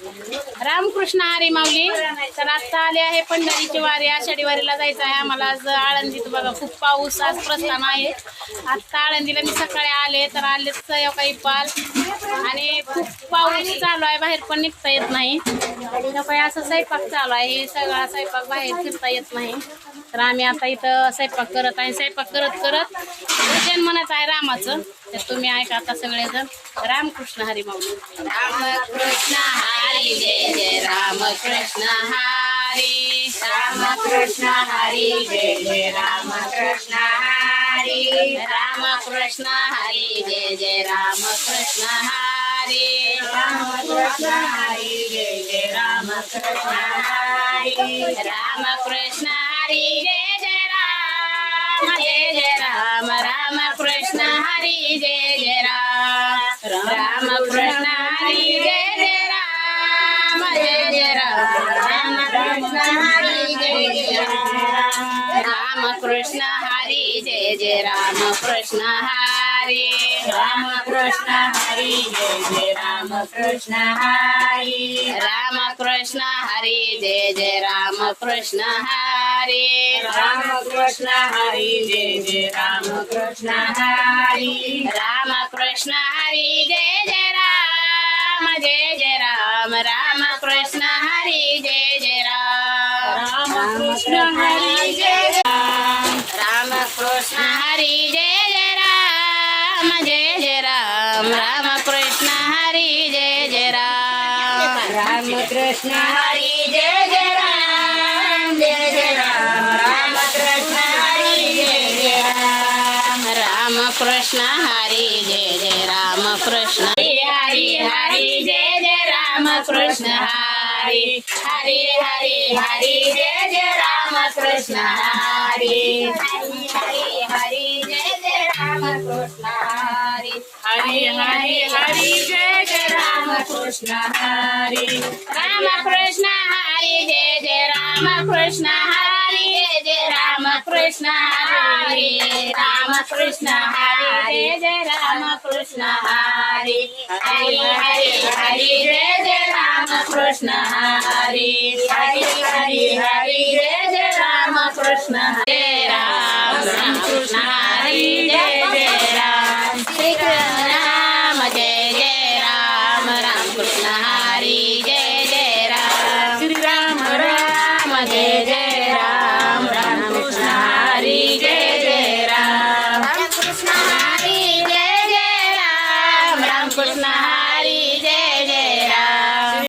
रामकृष्ण हरी माऊली. तर आता आले आहे पंढरीची वारी. आषाढी वारीला जायचं आहे आम्हाला. आज आळंदीत बघा खूप पाऊस आज प्रस्थान आहे. आता आळंदीला मी सकाळी आले तर आले काही पाल आणि खूप पाऊस चालू आहे. बाहेर पण निघता येत नाही. काही असं स्वयंपाक चालू आहे. सगळा स्वयंपाक बाहेर फिरता येत नाही. तर आम्ही आता इथं स्वयंपाक करत आहे. स्वयंपाक करत करत भजन म्हणत आहे रामाचं. तर तुम्ही ऐका आता सगळेजण. रामकृष्ण हरी माऊली. रामकृष्ण हरी जय जय रामकृष्ण हरी. रामकृष्ण हरी जय जय रामकृष्ण हरी. रामकृष्ण हरी जय जय रामकृष्ण हरी. रामकृष्ण हरी जय जय रामकृष्ण हरी. रामकृष्ण हरी जय जय राम जय जय राम. रामकृष्ण हरी जय जय राम. रामकृष्ण हरी जय जय राम जय जय राम. रामकृष्ण हरी जय जय राम. रामकृष्ण हरी जय जय रामकृष्ण हरी. रामकृष्ण हरी जय जय रामकृष्ण हरी. रामकृष्ण हरी जय जय रामकृष्ण हरी. रामकृष्ण हरी जय जय रामकृष्ण हरी. रामकृष्ण हरी जय जय राम जय जय राम. रामकृष्ण हरी जय जय राम. रामकृष्ण हरी जय जय राम. रामकृष्ण हरी जय जय राम जय जय राम. रामकृष्ण हरी जय जय राम. रामकृष्ण हरी जय जय राम जय जय राम. रामकृष्ण हरी जय जय राम. रामकृष्ण हरी जय जय रामकृष्ण हरी. हरी जय जय रामकृष्ण हरी. हरी हरी हरी जय जय रामकृष्ण हरी. हरी हरी हरी जय जय रामकृष्ण हरी. हरी हरी हरी जय जय रामकृष्ण हरी. रामकृष्ण हरी जय जय रामकृष्ण हरी. जय जय रामकृष्ण हरी. रामकृष्ण हरी जय जय रामकृष्ण हरी. हरी हरी हरी जय जय रामकृष्ण हरी. हरी हरी हरी जय